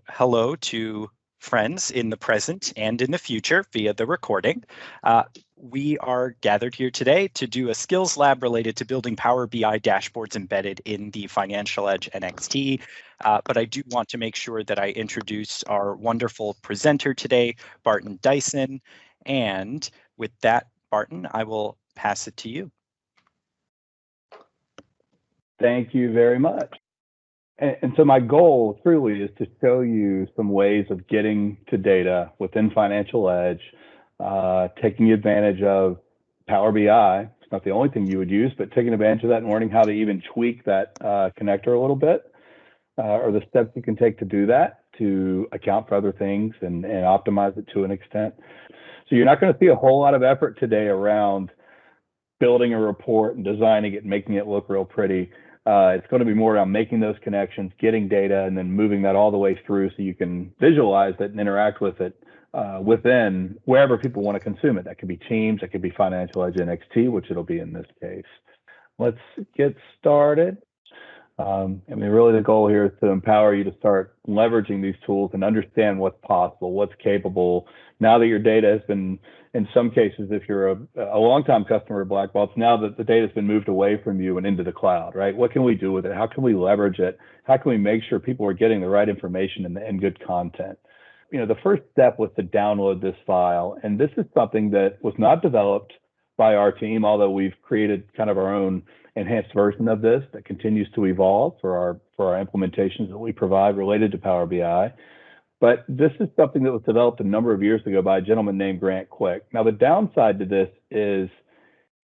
Hello to friends in the present and in the future via the recording. We are gathered here today to do a skills lab related to building Power BI dashboards embedded in the Financial Edge NXT. But I do want to make sure that I introduce our wonderful presenter today, Barton Dyson. And with that, Barton, I will pass it to you. Thank you very much. And so my goal truly is to show you some ways of getting to data within Financial Edge, taking advantage of Power BI. It's not the only thing you would use, but taking advantage of that and learning how to even tweak that connector a little bit, or the steps you can take to do that, to account for other things and optimize it to an extent. So you're not going to see a whole lot of effort today around building a report and designing it and making it look real pretty. It's going to be more around making those connections, getting data, and then moving that all the way through so you can visualize it and interact with it within wherever people want to consume it. That could be Teams, that could be Financial Edge NXT, which it'll be in this case. Let's get started. Really the goal here is to empower you to start leveraging these tools and understand what's possible, what's capable. Now that your data has been, in some cases, if you're a longtime customer of Blackbaud, now that the data has been moved away from you and into the cloud, right? What can we do with it? How can we leverage it? How can we make sure people are getting the right information and good content? The first step was to download this file. And this is something that was not developed by our team, although we've created kind of our own enhanced version of this that continues to evolve for our implementations that we provide related to Power BI. But this is something that was developed a number of years ago by a gentleman named Grant Quick. Now, the downside to this is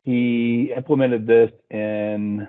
he implemented this in,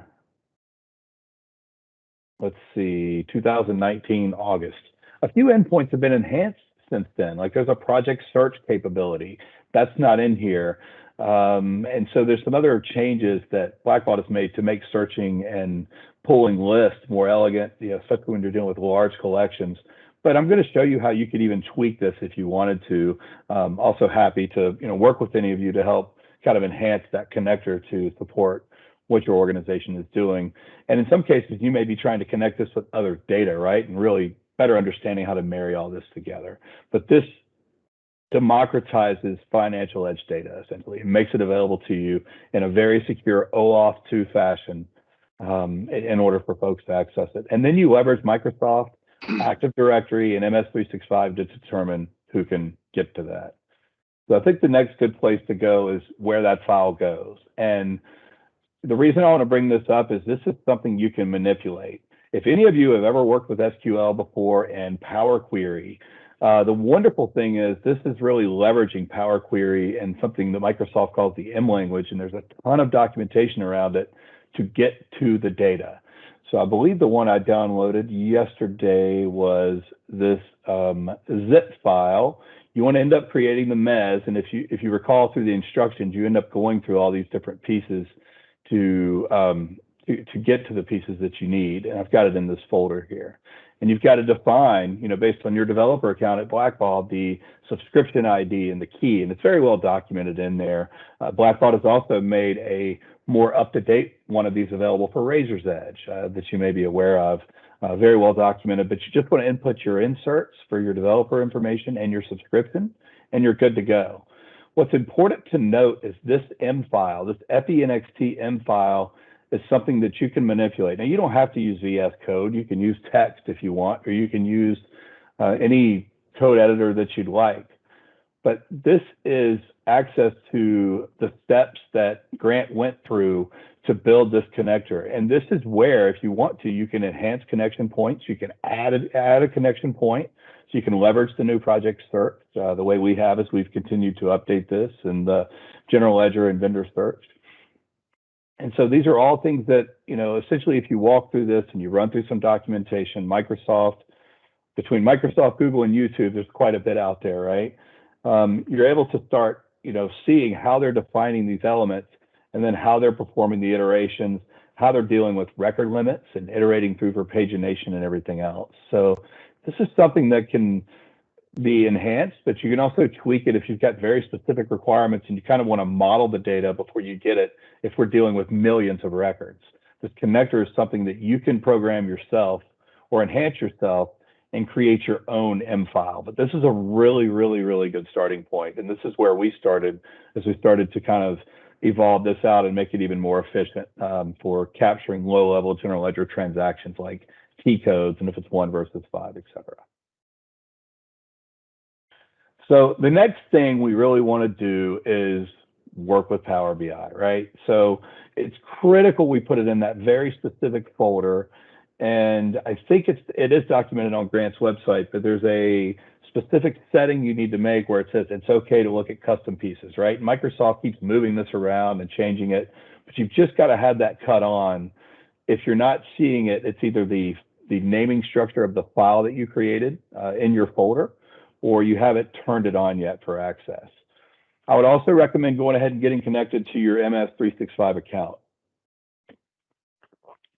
2019, August. A few endpoints have been enhanced since then. Like there's a project search capability. That's not in here. And so there's some other changes that Blackbaud has made to make searching and pulling lists more elegant, especially when you're dealing with large collections. But I'm going to show you how you could even tweak this if you wanted to. Also happy to work with any of you to help kind of enhance that connector to support what your organization is doing. And in some cases, you may be trying to connect this with other data, right? And really better understanding how to marry all this together. But this democratizes Financial Edge data, essentially. It makes it available to you in a very secure OAuth 2 fashion in order for folks to access it. And then you leverage Microsoft Active Directory and MS365 to determine who can get to that. So I think the next good place to go is where that file goes. And the reason I want to bring this up is this is something you can manipulate. If any of you have ever worked with SQL before and Power Query, the wonderful thing is this is really leveraging Power Query and something that Microsoft calls the M language, and there's a ton of documentation around it to get to the data. So I believe the one I downloaded yesterday was this zip file. You want to end up creating the mez, and if you recall through the instructions, you end up going through all these different pieces to get to the pieces that you need. And I've got it in this folder here. And you've got to define, based on your developer account at Blackbaud, the subscription ID and the key, and it's very well documented in there. Blackbaud has also made a more up-to-date one of these available for Razor's Edge that you may be aware of, very well documented, but you just want to input your inserts for your developer information and your subscription, and you're good to go. What's important to note is this M file, this FENXT M file, is something that you can manipulate. Now, you don't have to use VS Code. You can use text if you want, or you can use any code editor that you'd like. But this is access to the steps that Grant went through to build this connector. And this is where, if you want to, you can enhance connection points. You can add a connection point. So you can leverage the new project search. The way we have is we've continued to update this in the general ledger and vendor search. And so these are all things that, essentially if you walk through this and you run through some documentation, between Microsoft, Google, and YouTube, there's quite a bit out there, right? You're able to start, seeing how they're defining these elements and then how they're performing the iterations, how they're dealing with record limits and iterating through for pagination and everything else. So this is something that can be enhanced, but you can also tweak it if you've got very specific requirements and you kind of want to model the data before you get it if we're dealing with millions of records. This connector is something that you can program yourself or enhance yourself and create your own M file. But this is a really, really, really good starting point. And this is where we started as we started to kind of evolve this out and make it even more efficient for capturing low-level general ledger transactions like T codes and if it's 1 versus 5, et cetera. So the next thing we really want to do is work with Power BI, right? So it's critical we put it in that very specific folder. And I think it is documented on Grant's website, but there's a specific setting you need to make where it says it's okay to look at custom pieces, right? Microsoft keeps moving this around and changing it, but you've just got to have that cut on. If you're not seeing it, it's either the naming structure of the file that you created in your folder, or you haven't turned it on yet for access. I would also recommend going ahead and getting connected to your MS365 account.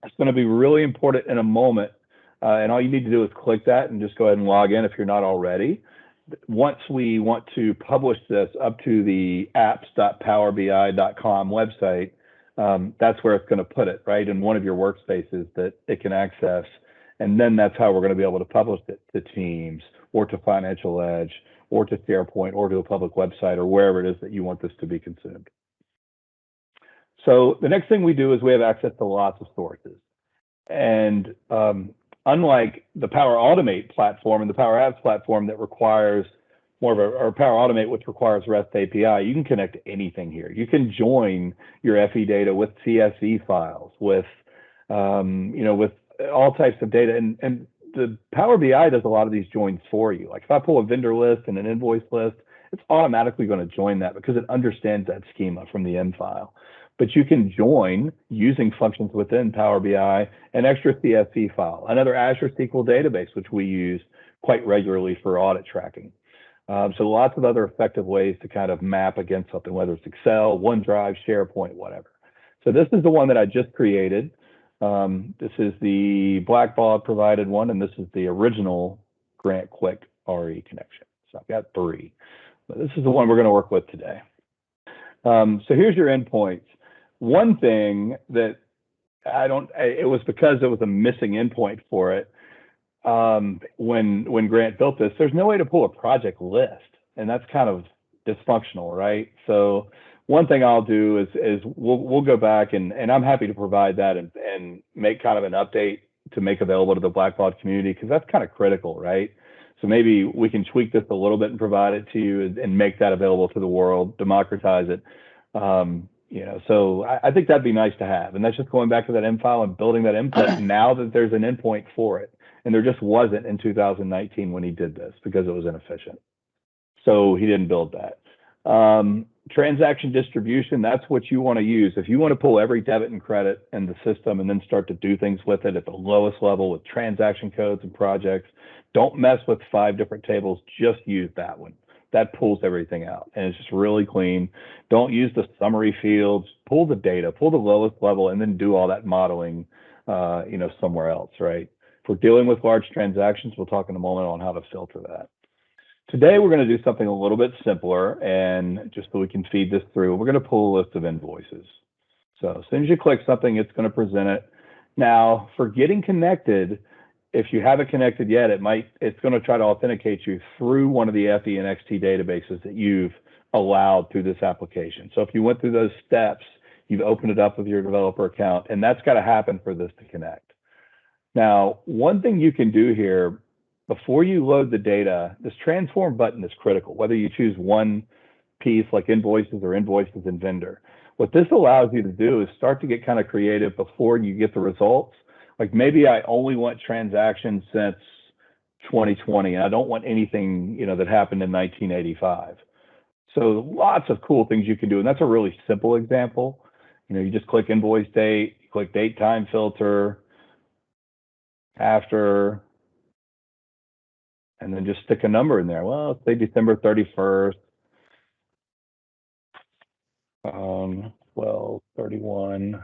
It's going to be really important in a moment, and all you need to do is click that and just go ahead and log in if you're not already. Once we want to publish this up to the apps.powerbi.com website, that's where it's going to put it, right, in one of your workspaces that it can access. And then that's how we're going to be able to publish it to Teams or to Financial Edge or to SharePoint or to a public website or wherever it is that you want this to be consumed. So the next thing we do is we have access to lots of sources. And unlike the Power Automate platform and the PowerApps platform that requires more of a, or Power Automate, which requires REST API, you can connect to anything here. You can join your FE data with CSV files, with with all types of data. And the Power BI does a lot of these joins for you. Like if I pull a vendor list and an invoice list, it's automatically going to join that because it understands that schema from the M file. But you can join using functions within Power BI an extra CSV file, another Azure SQL database, which we use quite regularly for audit tracking. So lots of other effective ways to kind of map against something, whether it's Excel, OneDrive, SharePoint, whatever. So this is the one that I just created. This is the Blackbaud provided one, and this is the original Grant Quick RE connection. So I've got 3. But this is the one we're going to work with today. So here's your endpoints. One thing that it was because there was a missing endpoint for it when Grant built this. There's no way to pull a project list, and that's kind of dysfunctional, right? So one thing I'll do is we'll go back and I'm happy to provide that and make kind of an update to make available to the Blackbaud community because that's kind of critical, right? So maybe we can tweak this a little bit and provide it to you and make that available to the world, democratize it. So I think that'd be nice to have. And that's just going back to that M file and building that input now that there's an endpoint for it. And there just wasn't in 2019 when he did this because it was inefficient. So he didn't build that. Transaction distribution, that's what you want to use. If you want to pull every debit and credit in the system and then start to do things with it at the lowest level with transaction codes and projects, don't mess with 5 different tables, just use that one. That pulls everything out and it's just really clean. Don't use the summary fields, pull the data, pull the lowest level and then do all that modeling somewhere else, right? If we're dealing with large transactions, we'll talk in a moment on how to filter that. Today, we're going to do something a little bit simpler, and just so we can feed this through, we're going to pull a list of invoices. So as soon as you click something, it's going to present it. Now, for getting connected, if you haven't connected yet, it's going to try to authenticate you through one of the FE and NXT databases that you've allowed through this application. So if you went through those steps, you've opened it up with your developer account, and that's got to happen for this to connect. Now, one thing you can do here, before you load the data, this transform button is critical, whether you choose one piece like invoices or invoices and vendor. What this allows you to do is start to get kind of creative before you get the results. Like maybe I only want transactions since 2020, and I don't want anything that happened in 1985. So lots of cool things you can do, and that's a really simple example. You just click invoice date, you click date time filter, after, and then just stick a number in there. Well, let's say December 31st, 12/31/19.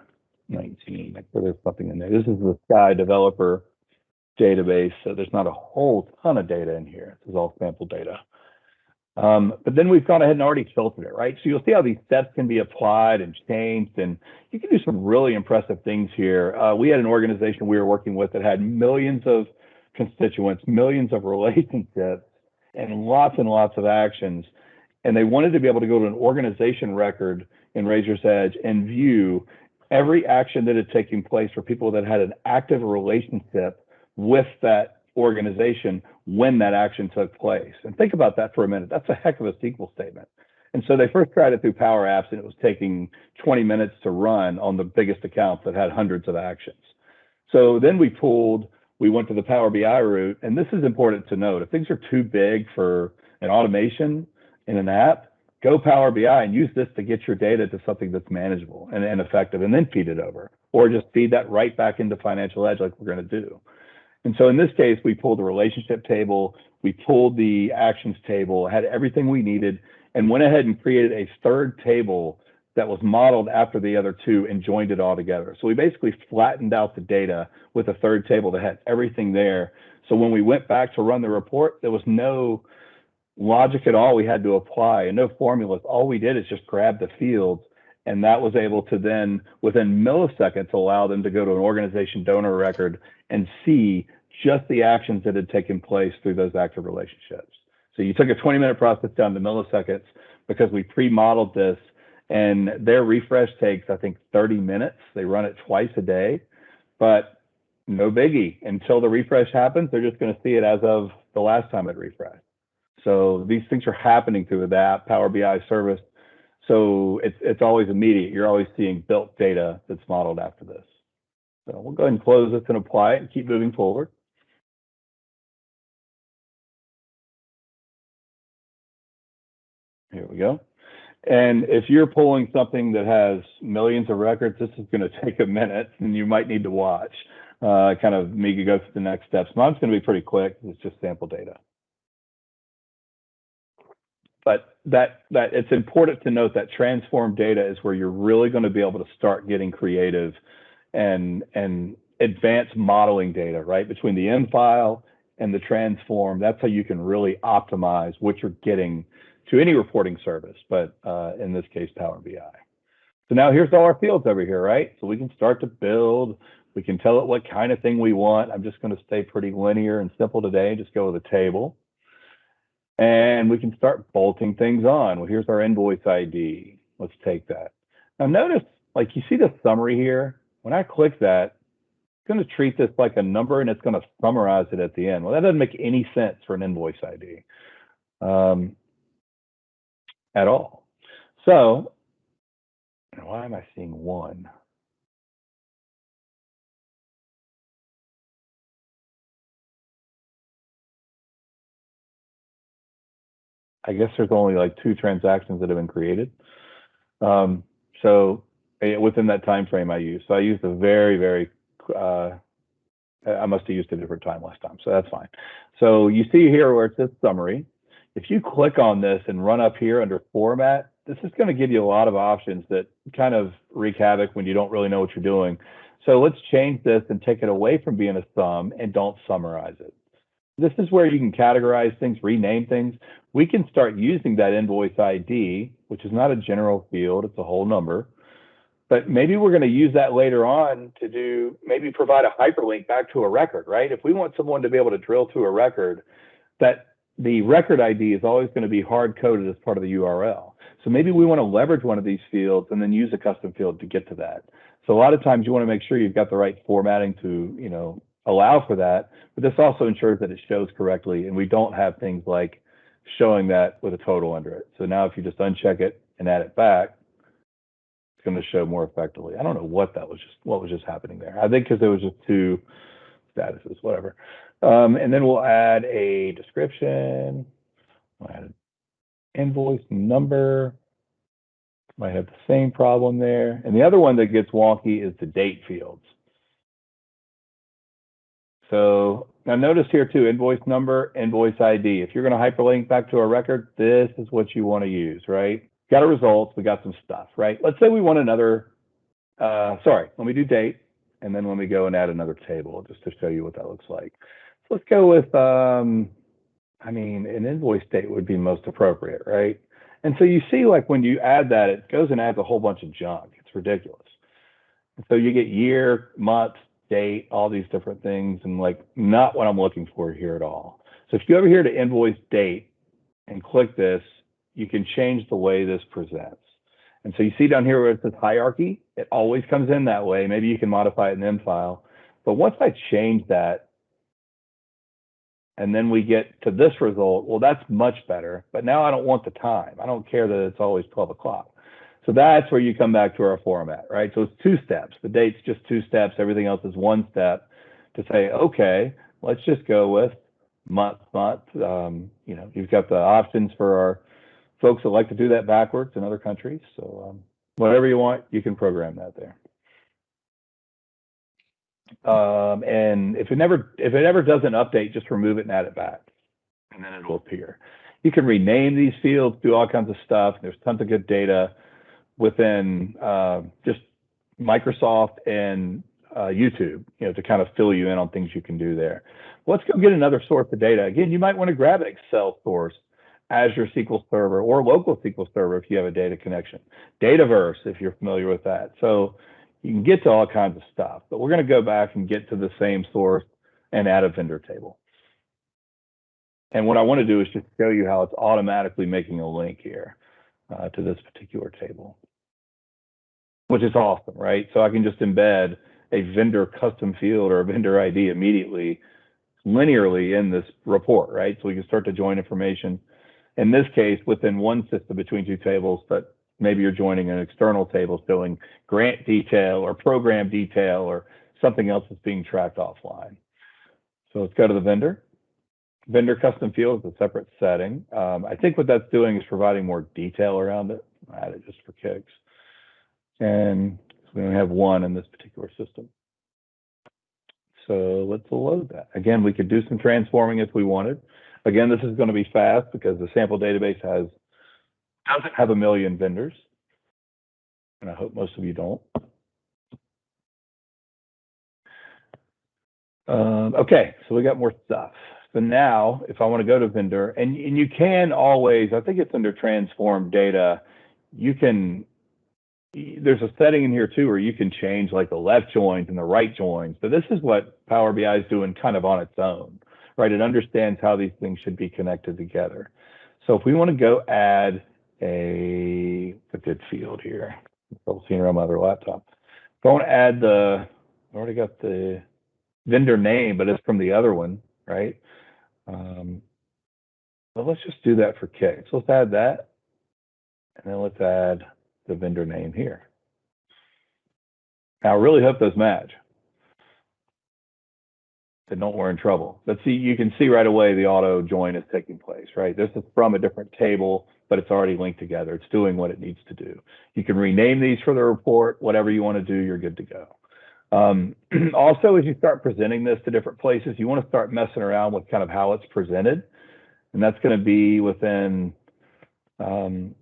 Make sure there's something in there. This is the Sky developer database, so there's not a whole ton of data in here. This is all sample data. But then we've gone ahead and already filtered it, right? So you'll see how these steps can be applied and changed, and you can do some really impressive things here. We had an organization we were working with that had millions of constituents, millions of relationships, and lots of actions. And they wanted to be able to go to an organization record in Razor's Edge and view every action that had taken place for people that had an active relationship with that organization when that action took place. And think about that for a minute. That's a heck of a SQL statement. And so they first tried it through PowerApps, and it was taking 20 minutes to run on the biggest accounts that had hundreds of actions. So then we went to the Power BI route, and this is important to note. If things are too big for an automation in an app, go Power BI and use this to get your data to something that's manageable and effective, and then feed it over, or just feed that right back into Financial Edge like we're going to do. And so in this case, we pulled the relationship table, we pulled the actions table, had everything we needed, and went ahead and created a third table that was modeled after the other two and joined it all together. So we basically flattened out the data with a third table that had everything there. So when we went back to run the report, there was no logic at all we had to apply and no formulas. All we did is just grab the fields, and that was able to then, within milliseconds, allow them to go to an organization donor record and see just the actions that had taken place through those active relationships. So you took a 20-minute process down to milliseconds because we pre-modeled this, and their refresh takes, I think, 30 minutes. They run it twice a day, but no biggie. Until the refresh happens, they're just going to see it as of the last time it refreshed. So these things are happening through that Power BI service. So it's always immediate. You're always seeing built data that's modeled after this. So we'll go ahead and close this and apply it and keep moving forward. Here we go. And if you're pulling something that has millions of records, this is going to take a minute, and you might need to watch kind of me go through the next steps. Mine's going to be pretty quick. It's just sample data. But that it's important to note that transform data is where you're really going to be able to start getting creative and advanced modeling data, right? Between the M file and the transform, that's how you can really optimize what you're getting to any reporting service, but in this case, Power BI. So now here's all our fields over here, right? So we can start to build. We can tell it what kind of thing we want. I'm just going to stay pretty linear and simple today and just go with a table. And we can start bolting things on. Well, here's our invoice ID. Let's take that. Now notice, like you see the summary here. When I click that, it's going to treat this like a number, and it's going to summarize it at the end. Well, that doesn't make any sense for an invoice ID at all. So why am I seeing one? I guess there's only like 2 transactions that have been created. So within that time frame I used. So I used a very, I must have used a different time last time, so that's fine. So you see here where it says summary. If you click on this and run up here under format, this is going to give you a lot of options that kind of wreak havoc when you don't really know what you're doing. So let's change this and take it away from being a sum and don't summarize it. This is where you can categorize things, rename things. We can start using that invoice ID, which is not a general field, it's a whole number. But maybe we're going to use that later on to maybe provide a hyperlink back to a record, right? If we want someone to be able to drill to a record, that the record ID is always going to be hard coded as part of the URL. So maybe we want to leverage one of these fields and then use a custom field to get to that. So a lot of times you want to make sure you've got the right formatting to, allow for that, but this also ensures that it shows correctly, and we don't have things like showing that with a total under it. So now if you just uncheck it and add it back, it's going to show more effectively. I don't know what was just happening there. I think because there was just 2 statuses, whatever. And then we'll add a description. We'll add an invoice number. Might have the same problem there. And the other one that gets wonky is the date fields. So now notice here too, invoice number, invoice ID. If you're going to hyperlink back to a record, this is what you want to use, right? Got a results, we got some stuff, right? Let's say we want another, let me do date, and then when we go and add another table, just to show you what that looks like. So let's go with, an invoice date would be most appropriate, right? And so you see, like when you add that, it goes and adds a whole bunch of junk. It's ridiculous. And so you get year, month, date, all these different things, and like not what I'm looking for here at all. So if you go over here to invoice date and click this, you can change the way this presents. And so you see down here where it says hierarchy, it always comes in that way. Maybe you can modify it in M file. But once I change that, and then we get to this result, well, that's much better. But now I don't want the time. I don't care that it's always 12 o'clock. So that's where you come back to our format, right? So it's 2 steps. The date's just 2 steps. Everything else is 1 step to say, okay, let's just go with month. You've got the options for our folks that like to do that backwards in other countries. So whatever you want, you can program that there. And if it ever doesn't update, just remove it and add it back, and then it'll appear. You can rename these fields, do all kinds of stuff. There's tons of good data within just Microsoft and YouTube, to kind of fill you in on things you can do there. Let's go get another source of data. Again, you might want to grab an Excel source, Azure SQL Server, or local SQL Server if you have a data connection. Dataverse, if you're familiar with that. So you can get to all kinds of stuff, but we're going to go back and get to the same source and add a vendor table. And what I want to do is just show you how it's automatically making a link here to this particular table, which is awesome, right? So I can just embed a vendor custom field or a vendor ID immediately, linearly in this report, right? So we can start to join information, in this case, within one system between 2 tables, but maybe you're joining an external table showing grant detail or program detail or something else that's being tracked offline. So let's go to the vendor. Vendor custom field is a separate setting. I think what that's doing is providing more detail around it. I'll add it just for kicks. And we only have 1 in this particular system. So let's load that. Again, we could do some transforming if we wanted. Again, this is going to be fast because the sample database doesn't have 1 million vendors. And I hope most of you don't. Okay, so we got more stuff. So now, if I want to go to vendor, and you can always, I think it's under transform data, there's a setting in here too where you can change like the left joins and the right joins. But this is what Power BI is doing kind of on its own, right? It understands how these things should be connected together. So if we want to go add a good field here, I'm seeing it on my other laptop. If I want to add I already got the vendor name, but it's from the other one, right? But let's just do that for kicks. Let's add that, and then let's add the vendor name here. Now, I really hope those match. Then don't we're in trouble. But see, you can see right away the auto join is taking place, right? This is from a different table, but it's already linked together. It's doing what it needs to do. You can rename these for the report, whatever you want to do, you're good to go. Also, as you start presenting this to different places, you want to start messing around with kind of how it's presented. And that's going to be within I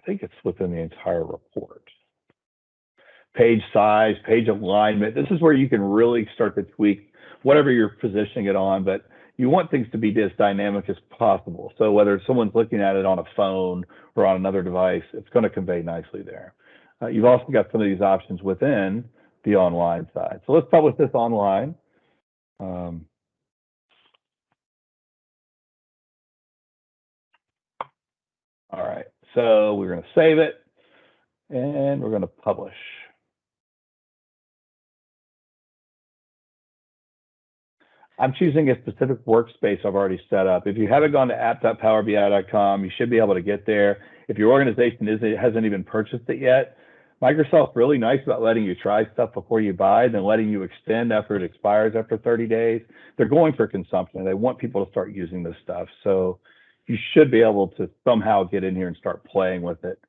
think it's within the entire report. Page size, page alignment. This is where you can really start to tweak whatever you're positioning it on, but you want things to be as dynamic as possible. So whether someone's looking at it on a phone or on another device, it's going to convey nicely there. You've also got some of these options within the online side. So let's publish this online. All right, so we're going to save it and we're going to publish. I'm choosing a specific workspace I've already set up. If you haven't gone to app.powerbi.com, you should be able to get there. If your organization hasn't even purchased it yet, Microsoft's really nice about letting you try stuff before you buy, then letting you extend after it expires after 30 days. They're going for consumption, and they want people to start using this stuff. So you should be able to somehow get in here and start playing with it.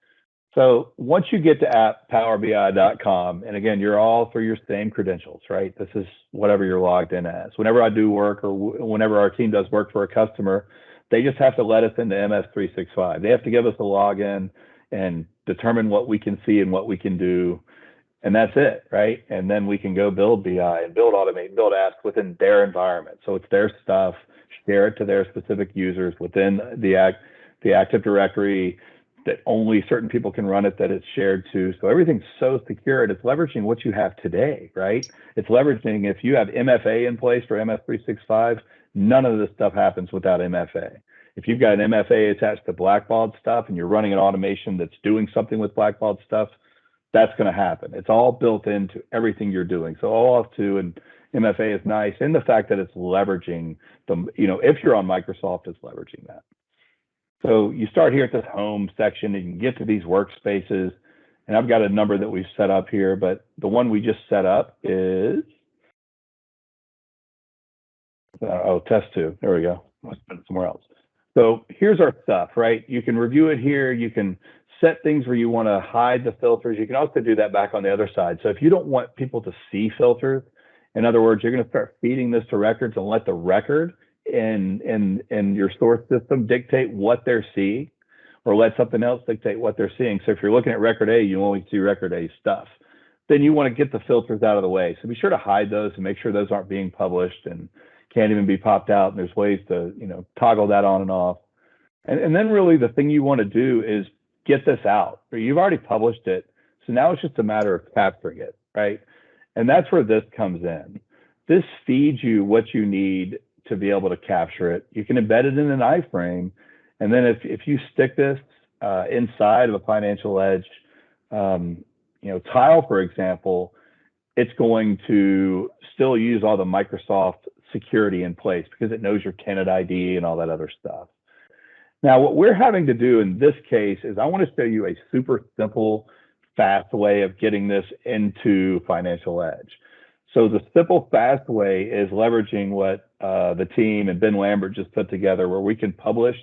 So once you get to app.powerbi.com, and again, you're all through your same credentials, right? This is whatever you're logged in as. Whenever I do work or whenever our team does work for a customer, they just have to let us into MS365. They have to give us a login and determine what we can see and what we can do. And that's it, right? And then we can go build BI and build automate and build apps within their environment. So it's their stuff, share it to their specific users within the Active Directory, that only certain people can run it, that it's shared to. So everything's so secure, and it's leveraging what you have today, right? It's leveraging, if you have MFA in place for MS365, none of this stuff happens without MFA. If you've got an MFA attached to Blackbaud stuff and you're running an automation that's doing something with Blackbaud stuff, that's going to happen. It's all built into everything you're doing. So OAuth 2 and MFA is nice, and the fact that it's leveraging the, if you're on Microsoft, it's leveraging that. So you start here at this home section and you can get to these workspaces, and I've got a number that we've set up here, but the one we just set up is, test 2. There we go. Let's put it somewhere else. So here's our stuff, right? You can review it here. You can set things where you want to hide the filters. You can also do that back on the other side. So if you don't want people to see filters, in other words, you're going to start feeding this to records and let the record in your source system dictate what they're seeing, or let something else dictate what they're seeing. So if you're looking at record A, you only see record A stuff. Then you want to get the filters out of the way. So be sure to hide those and make sure those aren't being published and can't even be popped out. And there's ways to, toggle that on and off. And then really the thing you want to do is get this out. You've already published it. So now it's just a matter of capturing it, right? And that's where this comes in. This feeds you what you need to be able to capture it. You can embed it in an iframe. And then if you stick this inside of a Financial Edge, tile, for example, it's going to still use all the Microsoft security in place because it knows your tenant ID and all that other stuff. Now, what we're having to do in this case is I want to show you a super simple, fast way of getting this into Financial Edge. So the simple, fast way is leveraging what the team and Ben Lambert just put together, where we can publish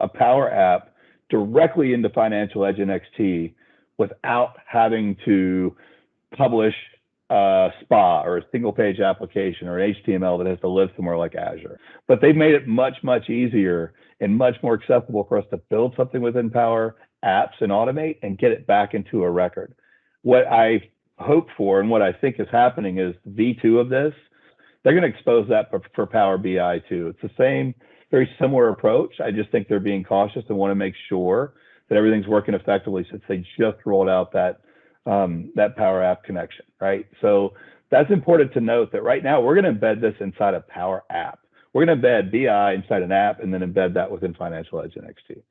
a Power App directly into Financial Edge NXT without having to publish a SPA or a single page application or HTML that has to live somewhere like Azure. But they've made it much, much easier and much more accessible for us to build something within PowerApps and automate and get it back into a record. What I hope for and what I think is happening is V2 of this, they're going to expose that for Power BI too. It's the same, very similar approach. I just think they're being cautious and want to make sure that everything's working effectively since they just rolled out that Power App connection, right? So that's important to note that right now we're going to embed this inside a Power App. We're going to embed BI inside an app and then embed that within Financial Edge NXT.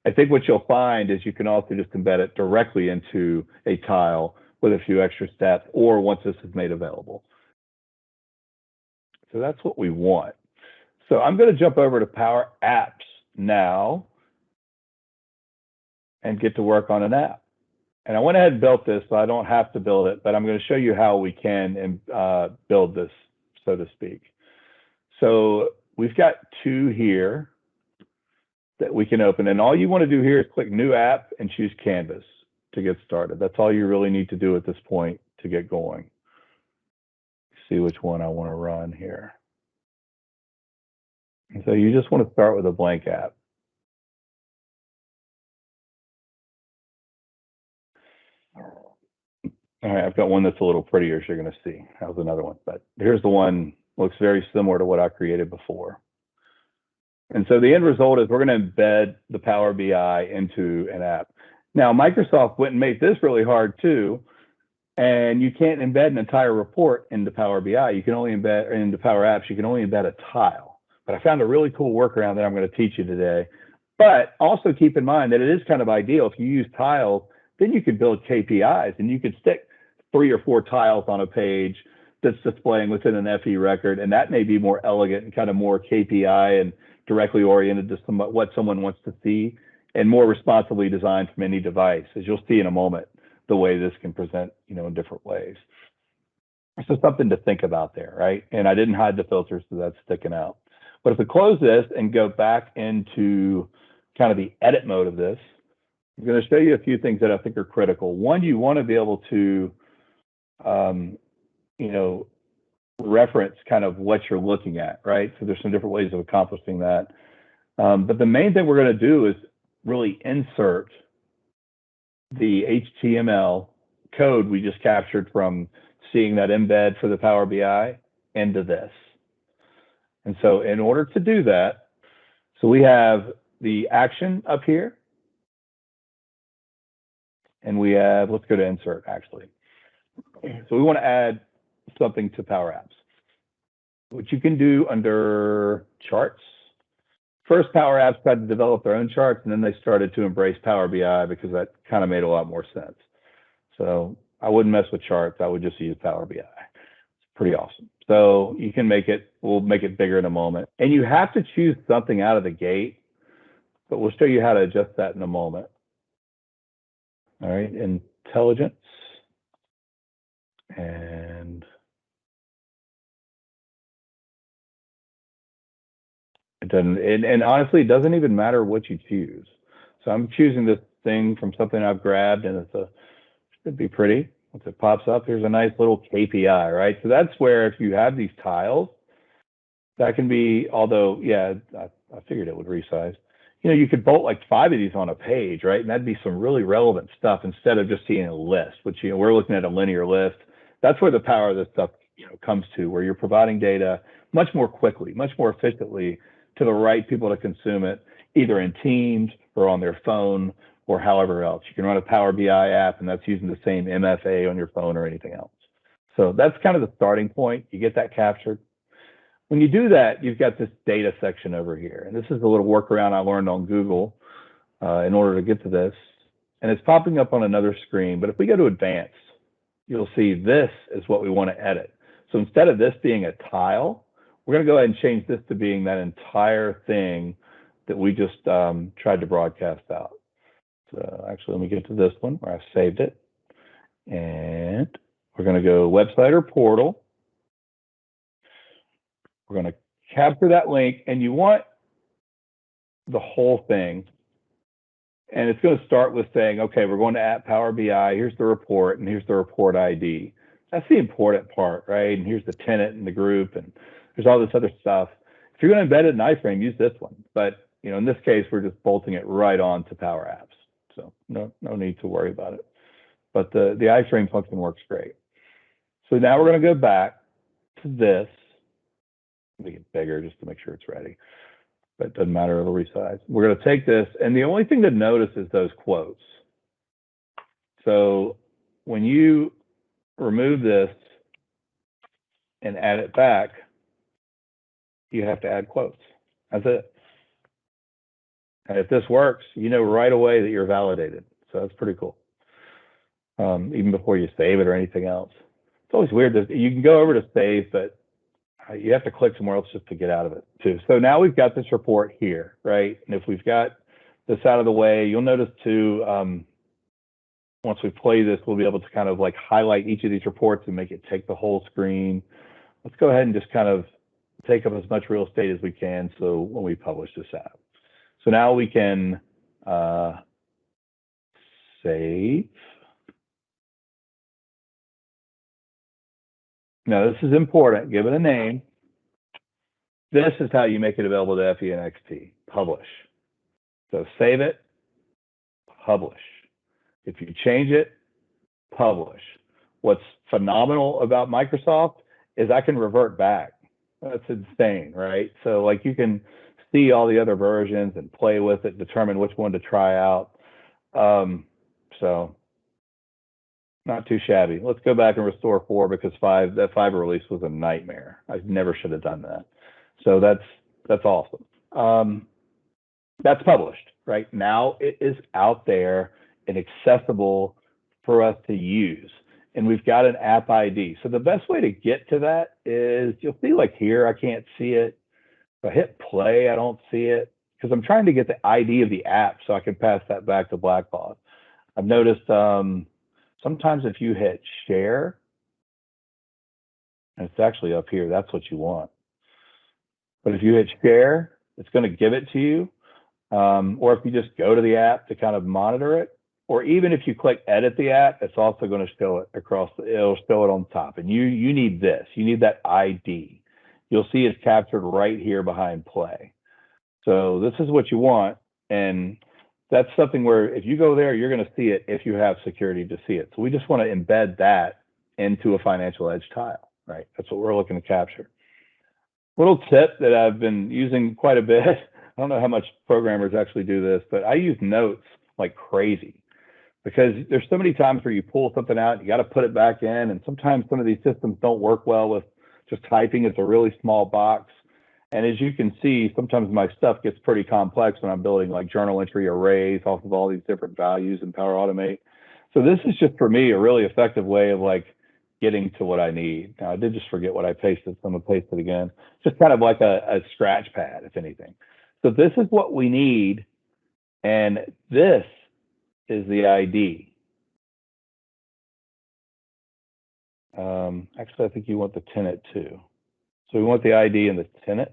I think what you'll find is you can also just embed it directly into a tile with a few extra steps, or once this is made available. So that's what we want. So I'm going to jump over to Power Apps now and get to work on an app. And I went ahead and built this, so I don't have to build it, but I'm going to show you how we can build this, so to speak. So we've got two here that we can open. And all you want to do here is click New App and choose Canvas to get started. That's all you really need to do at this point to get going. See which one I want to run here. And so you just want to start with a blank app. All right, I've got one that's a little prettier, so you're going to see. How's another one? But here's the one, looks very similar to what I created before. And so the end result is we're going to embed the Power BI into an app. Now, Microsoft went and made this really hard too, and you can't embed an entire report into Power BI. You can only embed, into Power Apps, you can only embed a tile. But I found a really cool workaround that I'm going to teach you today. But also keep in mind that it is kind of ideal if you use tiles, then you could build KPIs and you could stick 3 or 4 tiles on a page that's displaying within an FE record, and that may be more elegant and kind of more KPI and directly oriented to what someone wants to see, and more responsibly designed from any device, as you'll see in a moment, the way this can present, in different ways. So something to think about there, right? And I didn't hide the filters, so that's sticking out. But if we close this and go back into kind of the edit mode of this, I'm going to show you a few things that I think are critical. One, you want to be able to, reference kind of what you're looking at, right? So there's some different ways of accomplishing that. But the main thing we're going to do is really insert the HTML code we just captured from seeing that embed for the Power BI into this. And so in order to do that, so we have the action up here. and we have, let's go to insert actually. So we want to add something to PowerApps, which you can do under charts. First, PowerApps tried to develop their own charts, and then they started to embrace Power BI because that kind of made a lot more sense. So I wouldn't mess with charts. I would just use Power BI. It's pretty awesome. So you can make it, we'll make it bigger in a moment. And you have to choose something out of the gate, but we'll show you how to adjust that in a moment. All right, intelligence. And it doesn't, and honestly, it doesn't even matter what you choose. So I'm choosing this thing from something I've grabbed, and it should be pretty. Once it pops up, here's a nice little KPI, right? So that's where if you have these tiles, that can be, although, yeah, I figured it would resize. You know, you could bolt like 5 of these on a page, right? And that'd be some really relevant stuff instead of just seeing a list, which, you know, we're looking at a linear list. That's where the power of this stuff, you know, comes to, where you're providing data much more quickly, much more efficiently to the right people to consume it, either in Teams or on their phone or however else. You can run a Power BI app, and that's using the same MFA on your phone or anything else. So that's kind of the starting point. You get that captured. When you do that, you've got this data section over here. And this is a little workaround I learned on Google in order to get to this. And it's popping up on another screen. But if we go to advanced, you'll see this is what we want to edit. So instead of this being a tile, we're going to go ahead and change this to being that entire thing that we just tried to broadcast out. So actually, let me get to this one where I've saved it. And we're going to go website or portal. We're going to capture that link, and you want the whole thing. And it's going to start with saying, okay, we're going to add Power BI. Here's the report, and here's the report ID. That's the important part, right? And here's the tenant and the group, and there's all this other stuff. If you're going to embed it in iframe, use this one. But you know, in this case, we're just bolting it right on to PowerApps. So no need to worry about it. But the iframe function works great. So now we're going to go back to this. Make it bigger just to make sure it's ready. But it doesn't matter, it'll resize. We're going to take this, and the only thing to notice is those quotes. So when you remove this and add it back, you have to add quotes. That's it. And if this works, you know right away that you're validated. So that's pretty cool. Even before you save it or anything else. It's always weird that you can go over to save, but you have to click somewhere else just to get out of it too. So now we've got this report here, right? And if we've got this out of the way, you'll notice too, once we play this, we'll be able to kind of like highlight each of these reports and make it take the whole screen. Let's go ahead and just kind of take up as much real estate as we can. So when we publish this out. So now we can save. Now this is important, give it a name. This is how you make it available to FE NXT, publish. So save it, publish. If you change it, publish. What's phenomenal about Microsoft is I can revert back. That's insane, right? So like you can see all the other versions and play with it, determine which one to try out. So not too shabby. Let's go back and restore 4 because that 5 release was a nightmare. I never should have done that. So that's awesome. That's published, right? Now it is out there and accessible for us to use. And we've got an app ID. So the best way to get to that is, you'll see like here, I can't see it. If I hit play, I don't see it because I'm trying to get the ID of the app so I can pass that back to Blackbaud. I've noticed sometimes if you hit share, and it's actually up here, that's what you want. But if you hit share, it's going to give it to you. Or if you just go to the app to kind of monitor it, or even if you click edit the app, it's also going to show it across, it'll show it on top. And you need this, you need that ID. You'll see it's captured right here behind play. So this is what you want. And that's something where if you go there, you're going to see it if you have security to see it. So we just want to embed that into a Financial Edge tile, right? That's what we're looking to capture. Little tip that I've been using quite a bit. I don't know how much programmers actually do this, but I use notes like crazy. because there's so many times where you pull something out, you got to put it back in, and sometimes some of these systems don't work well with just typing. It's a really small box. And as you can see, sometimes my stuff gets pretty complex when I'm building like journal entry arrays off of all these different values in Power Automate. So this is just for me a really effective way of like getting to what I need. Now I did just forget what I pasted, so I'm gonna paste it again. Just kind of like a scratch pad, if anything. So this is what we need, and this is the ID. Actually, I think you want the tenant too. So we want the ID and the tenant.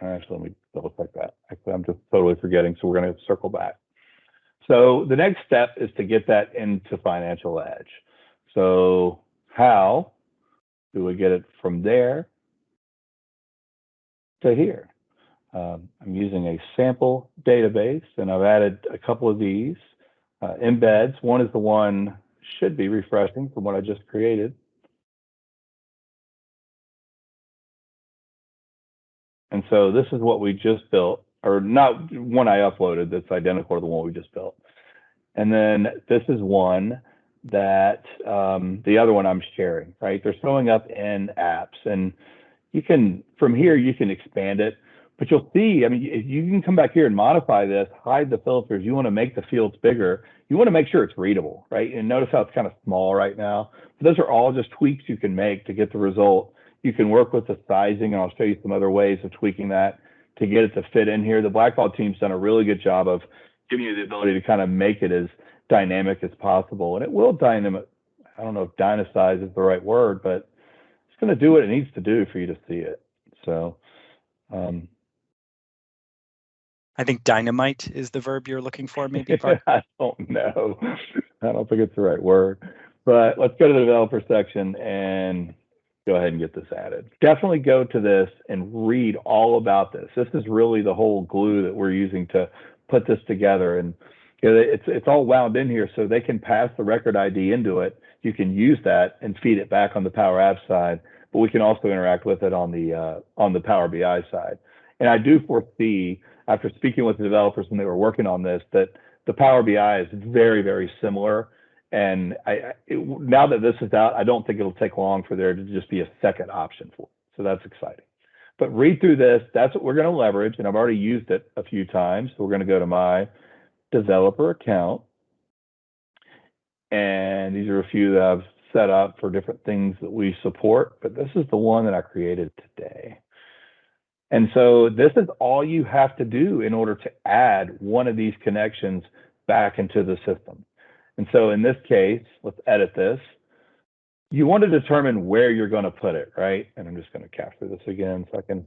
Actually, let me double check that. Actually, I'm just totally forgetting, so we're going to circle back. So the next step is to get that into Financial Edge. So how do we get it from there to here? I'm using a sample database, and I've added a couple of these embeds. One is the one should be refreshing from what I just created. And so this is what we just built, or not one I uploaded that's identical to the one we just built. And then this is one that the other one I'm sharing, right? They're showing up in apps, and you can, from here, you can expand it. But you'll see, I mean, if you can come back here and modify this, hide the filters. You want to make the fields bigger. You want to make sure it's readable, right? And notice how it's kind of small right now. But those are all just tweaks you can make to get the result. You can work with the sizing, and I'll show you some other ways of tweaking that to get it to fit in here. The Blackbaud team's done a really good job of giving you the ability to kind of make it as dynamic as possible. And it will dynamic, I don't know if dynamicize is the right word, but it's going to do what it needs to do for you to see it. So, I think dynamite is the verb you're looking for, maybe, Bart? I don't know. I don't think it's the right word. But let's go to the developer section and go ahead and get this added. Definitely go to this and read all about this. This is really the whole glue that we're using to put this together. And you know, it's all wound in here so they can pass the record ID into it. You can use that and feed it back on the PowerApps side, but we can also interact with it on the Power BI side. And I do foresee, after speaking with the developers when they were working on this, that the Power BI is very, very similar. And now that this is out, I don't think it'll take long for there to just be a second option for it. So that's exciting. But read through this. That's what we're going to leverage. And I've already used it a few times. So we're going to go to my developer account. And these are a few that I've set up for different things that we support. But this is the one that I created today. And so this is all you have to do in order to add one of these connections back into the system. And so in this case, let's edit this. You want to determine where you're going to put it, right? And I'm just going to capture this again so I can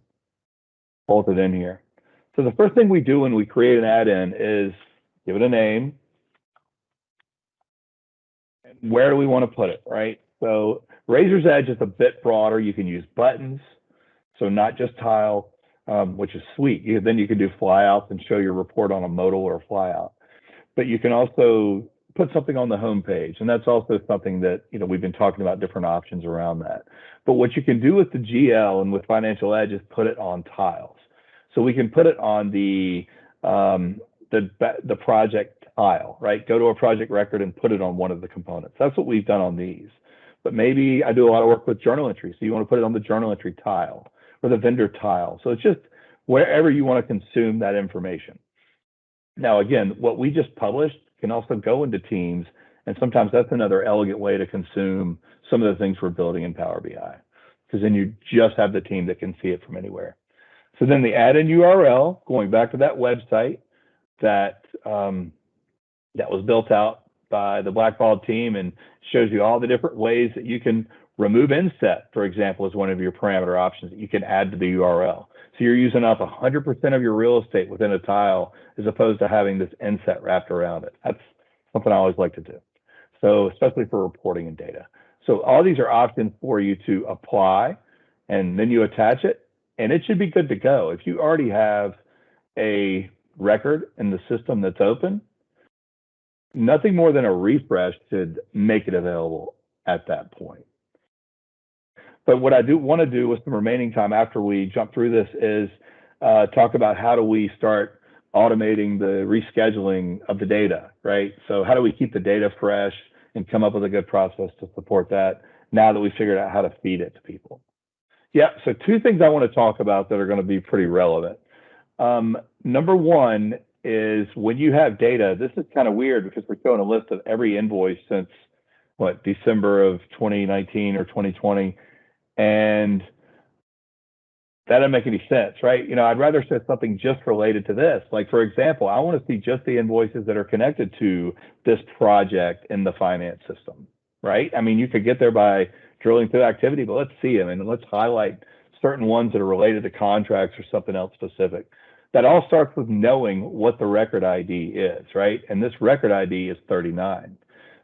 bolt it in here. So the first thing we do when we create an add-in is give it a name. Where do we want to put it, right? So Razor's Edge is a bit broader. You can use buttons, so not just tile, which is sweet. Then you can do flyouts and show your report on a modal or a flyout. But you can also put something on the home page, and that's also something that we've been talking about different options around that. But what you can do with the GL and with Financial Edge is put it on tiles. So we can put it on the project tile, right? Go to a project record and put it on one of the components. That's what we've done on these. But maybe I do a lot of work with journal entry, so you want to put it on the journal entry tile or the vendor tile. So it's just wherever you want to consume that information. Now, again, what we just published can also go into Teams, and sometimes that's another elegant way to consume some of the things we're building in Power BI, because then you just have the team that can see it from anywhere. So then the add-in URL, going back to that website that that was built out by the Blackbaud team and shows you all the different ways that you can remove inset, for example, as one of your parameter options that you can add to the URL. So you're using up 100% of your real estate within a tile as opposed to having this inset wrapped around it. That's something I always like to do. So especially for reporting and data. So all these are options for you to apply, and then you attach it, and it should be good to go. If you already have a record in the system that's open, nothing more than a refresh should make it available at that point. But what I do want to do with some remaining time after we jump through this is talk about how do we start automating the rescheduling of the data, right? So how do we keep the data fresh and come up with a good process to support that now that we figured out how to feed it to people? Yeah, so two things I want to talk about that are going to be pretty relevant. Number one is when you have data, this is kind of weird because we're showing a list of every invoice since what, December of 2019 or 2020. And that doesn't make any sense, right? You know, I'd rather say something just related to this. Like, for example, I want to see just the invoices that are connected to this project in the finance system, right? I mean, you could get there by drilling through activity, but let's see them and let's highlight certain ones that are related to contracts or something else specific. That all starts with knowing what the record ID is, right? And this record ID is 39.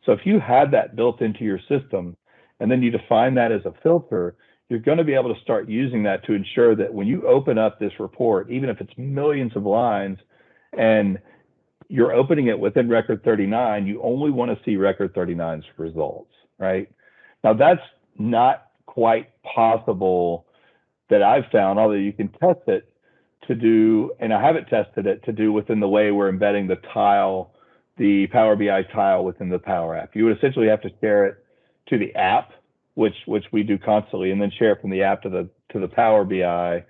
So if you had that built into your system and then you define that as a filter, you're going to be able to start using that to ensure that when you open up this report, even if it's millions of lines and you're opening it within record 39, you only want to see record 39's results, right? Now that's not quite possible that I've found, although you can test it to do, and I haven't tested it to do within the way we're embedding the tile, the Power BI tile within the Power App. You would essentially have to share it to the app, which we do constantly, and then share it from the app to the Power BI,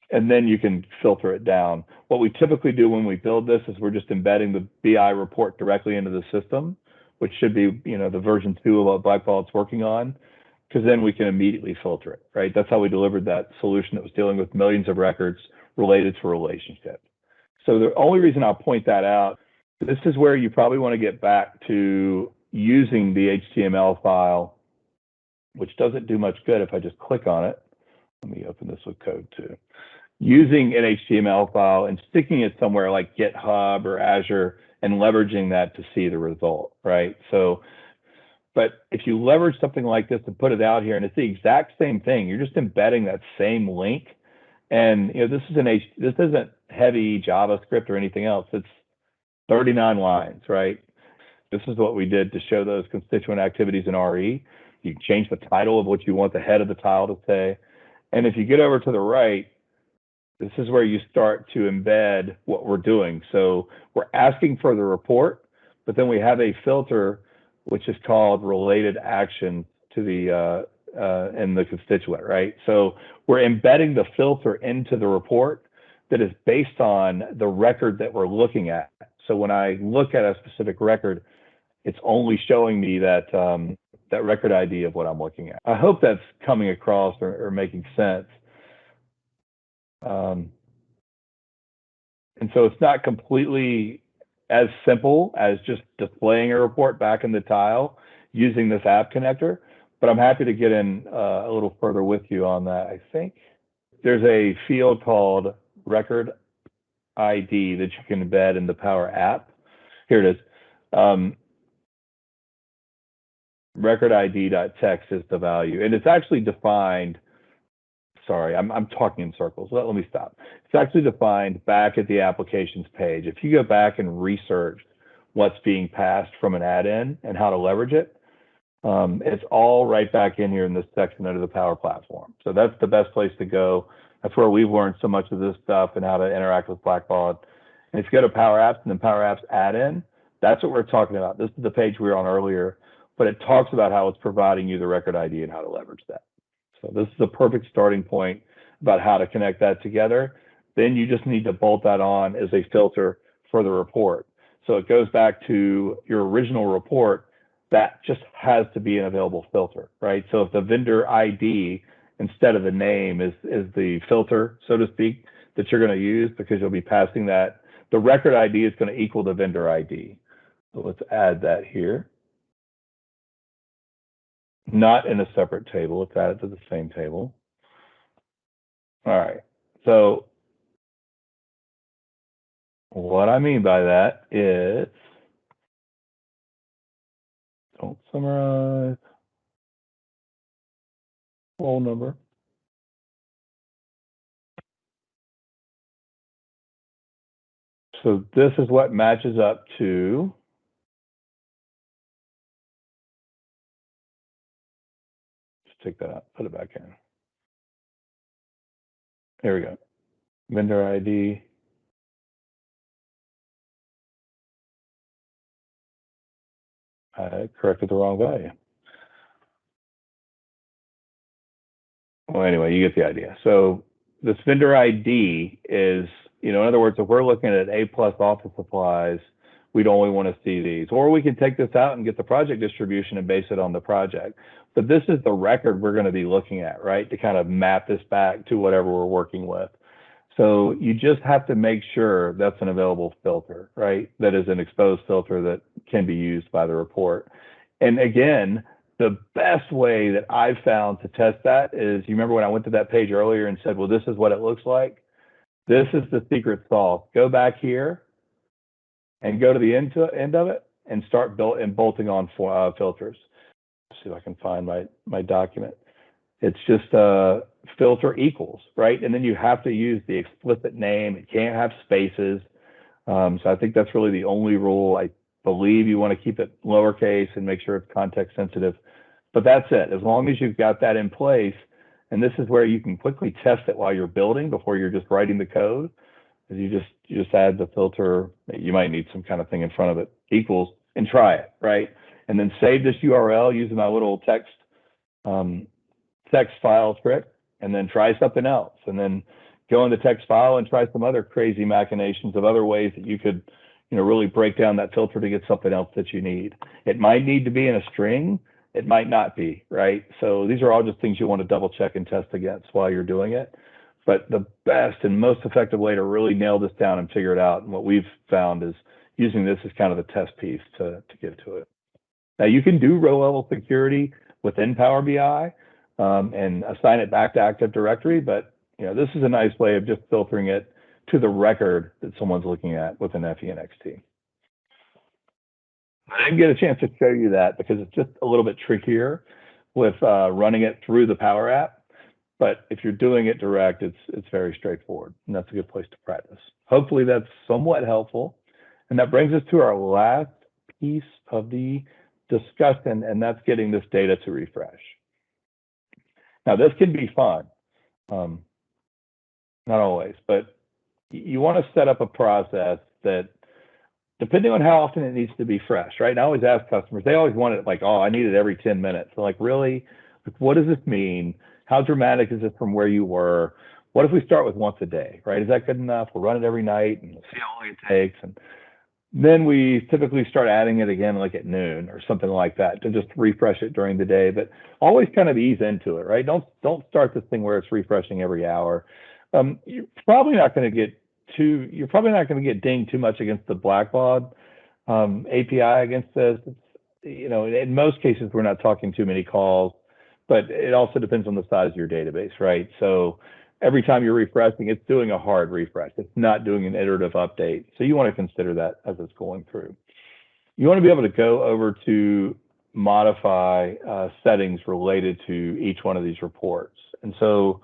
and then you can filter it down. What we typically do when we build this is we're just embedding the BI report directly into the system, which should be, you know, the version 2 of what Blackbaud's working on, because then we can immediately filter it, right? That's how we delivered that solution that was dealing with millions of records related to a relationship. So the only reason I'll point that out, this is where you probably want to get back to using the HTML file, which doesn't do much good if I just click on it. Let me open this with code too. Using an HTML file and sticking it somewhere like GitHub or Azure and leveraging that to see the result, right? So, but if you leverage something like this and put it out here and it's the exact same thing, you're just embedding that same link. And you know, this isn't heavy JavaScript or anything else. It's 39 lines, right? This is what we did to show those constituent activities in RE. You change the title of what you want the head of the tile to say. And if you get over to the right, this is where you start to embed what we're doing. So we're asking for the report, but then we have a filter which is called related action to the in the constituent, right? So we're embedding the filter into the report that is based on the record that we're looking at. So when I look at a specific record, it's only showing me that that record ID of what I'm looking at. I hope that's coming across or making sense. And so it's not completely as simple as just displaying a report back in the tile using this app connector, but I'm happy to get in a little further with you on that. I think there's a field called record ID that you can embed in the Power App. Here it is. Record ID.text is the value, and it's actually defined. Sorry, I'm talking in circles. Let me stop. It's actually defined back at the applications page. If you go back and research what's being passed from an add-in and how to leverage it, it's all right back in here in this section under the Power Platform. So that's the best place to go. That's where we've learned so much of this stuff and how to interact with Blackbaud. And if you go to Power Apps and then Power Apps add-in, that's what we're talking about. This is the page we were on earlier, but it talks about how it's providing you the record ID and how to leverage that. So this is a perfect starting point about how to connect that together. Then you just need to bolt that on as a filter for the report. So it goes back to your original report. That just has to be an available filter, right? So if the vendor ID instead of the name is the filter, so to speak, that you're going to use, because you'll be passing that, the record ID is going to equal the vendor ID. So let's add that here. Not in a separate table. Let's add it to the same table. All right. So what I mean by that is, don't summarize, roll number. So this is what matches up to take that out, put it back in. There we go. Vendor ID. corrected the wrong value. Well, anyway, you get the idea. So this vendor ID is, in other words, if we're looking at A+ office supplies, we'd only want to see these. Or we can take this out and get the project distribution and base it on the project. But this is the record we're going to be looking at, right, to kind of map this back to whatever we're working with. So you just have to make sure that's an available filter, right? That is an exposed filter that can be used by the report. And again, the best way that I've found to test that is, you remember when I went to that page earlier and said, well, this is what it looks like? This is the secret sauce. Go back here and go to the end of it and start bolting on filters. Let's see if I can find my document. It's just filter equals, right? And then you have to use the explicit name. It can't have spaces. So I think that's really the only rule. I believe you want to keep it lowercase and make sure it's context sensitive. But that's it. As long as you've got that in place, and this is where you can quickly test it while you're building before you're just writing the code. You just add the filter. You might need some kind of thing in front of it, equals, and try it, right? And then save this URL using my little text file trick, and then try something else, and then go into text file and try some other crazy machinations of other ways that you could, really break down that filter to get something else that you need. It might need to be in a string. It might not be, right? So these are all just things you want to double check and test against while you're doing it. But the best and most effective way to really nail this down and figure it out, and what we've found, is using this as kind of the test piece to give to it. Now, you can do row level security within Power BI and assign it back to Active Directory, but this is a nice way of just filtering it to the record that someone's looking at within FE NXT. I didn't get a chance to show you that because it's just a little bit trickier with running it through the PowerApp. But if you're doing it direct, it's very straightforward, and that's a good place to practice. Hopefully that's somewhat helpful. And that brings us to our last piece of the discussion, and that's getting this data to refresh. Now, this can be fun, not always, but you want to set up a process that, depending on how often it needs to be fresh, right? And I always ask customers, they always want it like, oh, I need it every 10 minutes. So like, really? What does this mean? How dramatic is it from where you were? What if we start with once a day, right? Is that good enough? We'll run it every night and see how long it takes. And then we typically start adding it again like at noon or something like that to just refresh it during the day. But always kind of ease into it, right? Don't start this thing where it's refreshing every hour. You're probably not going to get dinged too much against the Blackbaud API against this. In most cases, we're not talking too many calls, but it also depends on the size of your database, right? So every time you're refreshing, it's doing a hard refresh. It's not doing an iterative update. So you want to consider that as it's going through. You want to be able to go over to modify settings related to each one of these reports. And so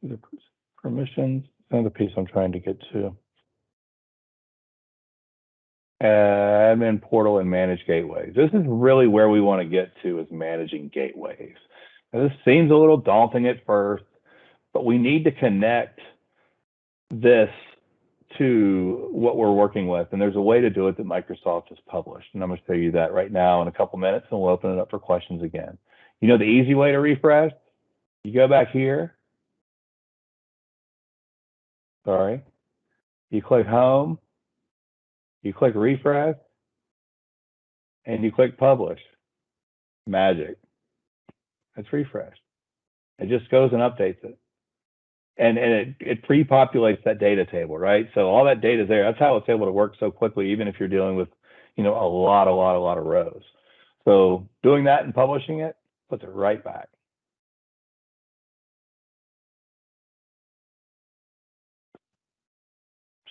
the permissions, another piece I'm trying to get to. Admin portal and manage gateways. This is really where we want to get to, is managing gateways. Now, this seems a little daunting at first, but we need to connect this to what we're working with. And there's a way to do it that Microsoft has published. And I'm going to show you that right now in a couple minutes, and we'll open it up for questions again. The easy way to refresh? You go back here. Sorry. You click home. You click refresh, and you click publish. Magic. It's refreshed. It just goes and updates it. And it pre-populates that data table, right? So all that data is there. That's how it's able to work so quickly, even if you're dealing with, a lot of rows. So doing that and publishing it puts it right back.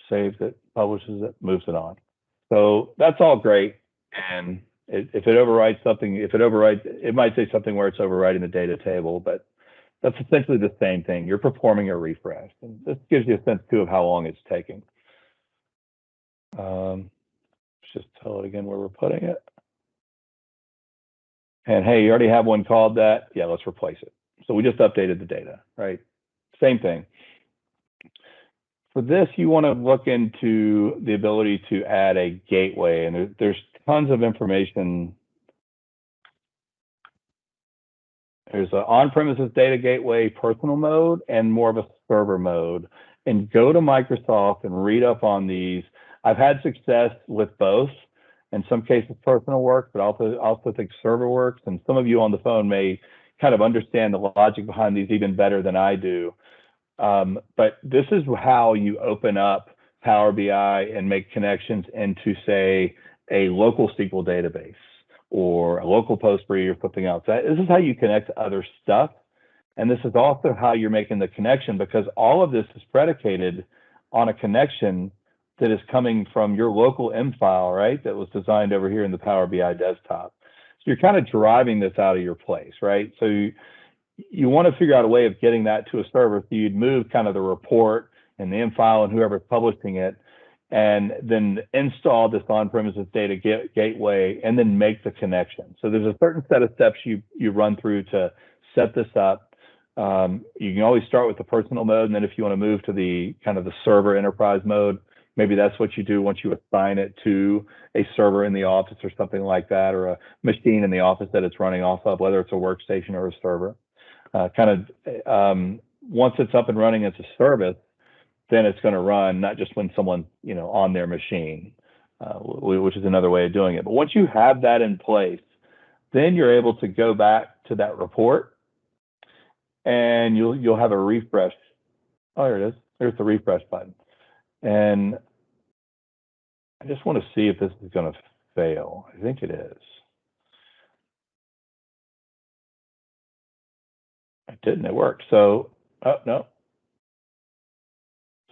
Saves it, publishes it, moves it on. So that's all great. And if it overrides something, it might say something where it's overriding the data table, but that's essentially the same thing. You're performing a refresh. And this gives you a sense, too, of how long it's taking. Let's just tell it again where we're putting it. And hey, you already have one called that. Yeah, let's replace it. So we just updated the data, right? Same thing. For this, you want to look into the ability to add a gateway, and there's tons of information. There's an on-premises data gateway personal mode and more of a server mode. And go to Microsoft and read up on these. I've had success with both. In some cases, personal works, but also think server works. And some of you on the phone may kind of understand the logic behind these even better than I do. But this is how you open up Power BI and make connections into, say, a local SQL database or a local Postgre or something else. This is how you connect to other stuff. And this is also how you're making the connection, because all of this is predicated on a connection that is coming from your local M file, right? That was designed over here in the Power BI desktop. So you're kind of driving this out of your place, right? So you want to figure out a way of getting that to a server. So you'd move kind of the report and the M file and whoever's publishing it, and then install this on-premises data gateway, and then make the connection. So there's a certain set of steps you run through to set this up. You can always start with the personal mode, and then if you want to move to the kind of the server enterprise mode, maybe that's what you do once you assign it to a server in the office or something like that, or a machine in the office that it's running off of, whether it's a workstation or a server. Once it's up and running as a service, then it's going to run not just when someone's on their machine, which is another way of doing it. But once you have that in place, then you're able to go back to that report, and you'll have a refresh. Oh, here it is. There's the refresh button. And I just want to see if this is going to fail. I think it is. It didn't. It worked. So, oh, no.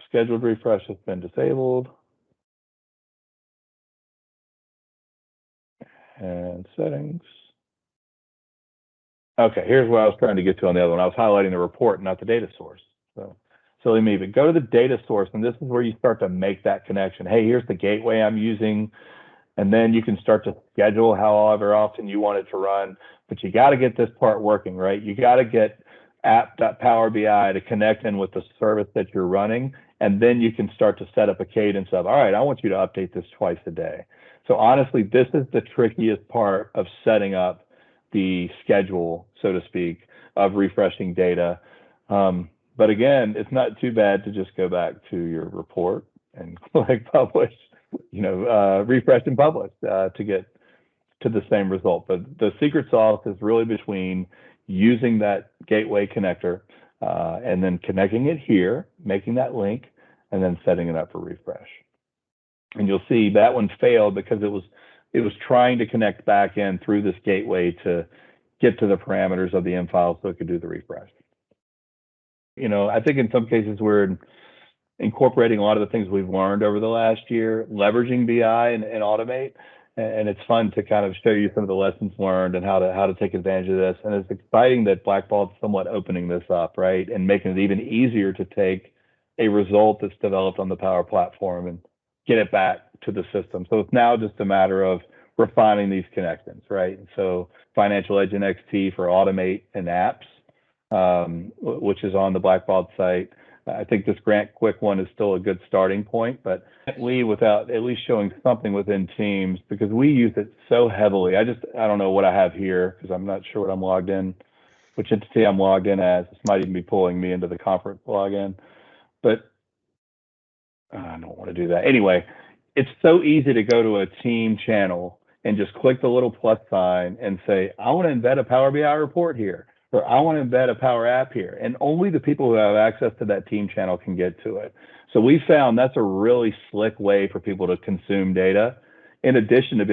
Scheduled refresh has been disabled. And settings. Okay, here's what I was trying to get to on the other one. I was highlighting the report, not the data source. So silly me, but go to the data source, and this is where you start to make that connection. Hey, here's the gateway I'm using, and then you can start to schedule however often you want it to run. But you got to get this part working, right? You got to get app.powerbi to connect in with the service that you're running, and then you can start to set up a cadence of, all right, I want you to update this twice a day. So honestly, this is the trickiest part of setting up the schedule, so to speak, of refreshing data. But again, it's not too bad to just go back to your report and click publish, refresh and publish to get to the same result. But the secret sauce is really between using that gateway connector and then connecting it here, making that link, and then setting it up for refresh. And you'll see that one failed because it was trying to connect back in through this gateway to get to the parameters of the M file so it could do the refresh. I think in some cases we're incorporating a lot of the things we've learned over the last year, leveraging BI and Automate. And it's fun to kind of show you some of the lessons learned and how to take advantage of this. And it's exciting that Blackbaud's somewhat opening this up, right? And making it even easier to take a result that's developed on the Power Platform and get it back to the system. So it's now just a matter of refining these connections, right? And so Financial Edge NXT for Automate and apps, which is on the Blackbaud site. I think this Grant Quick one is still a good starting point, but without at least showing something within Teams, because we use it so heavily. I don't know what I have here because I'm not sure what I'm logged in, which entity I'm logged in as. This might even be pulling me into the conference login, but I don't want to do that. Anyway, it's so easy to go to a team channel and just click the little plus sign and say, I want to embed a Power BI report here, or I want to embed a Power App here. And only the people who have access to that team channel can get to it. So we found that's a really slick way for people to consume data, in addition to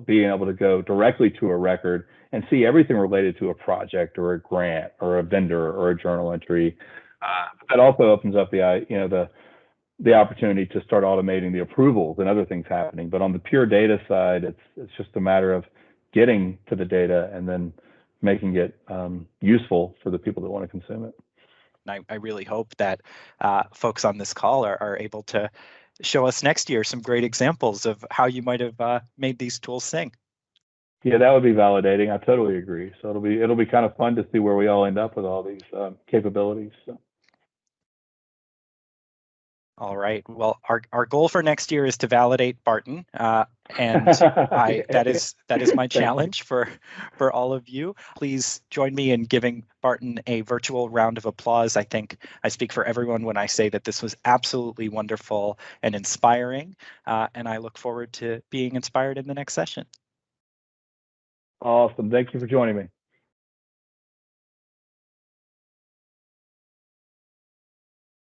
being able to go directly to a record and see everything related to a project or a grant or a vendor or a journal entry. That also opens up the opportunity to start automating the approvals and other things happening. But on the pure data side, it's just a matter of getting to the data and then making it useful for the people that want to consume it. I really hope that folks on this call are able to show us next year some great examples of how you might have made these tools sing. Yeah, that would be validating. I totally agree. So it'll be kind of fun to see where we all end up with all these capabilities. So. All right. Well, our goal for next year is to validate Barton, and that is my challenge for all of you. Please join me in giving Barton a virtual round of applause. I think I speak for everyone when I say that this was absolutely wonderful and inspiring, and I look forward to being inspired in the next session. Awesome. Thank you for joining me.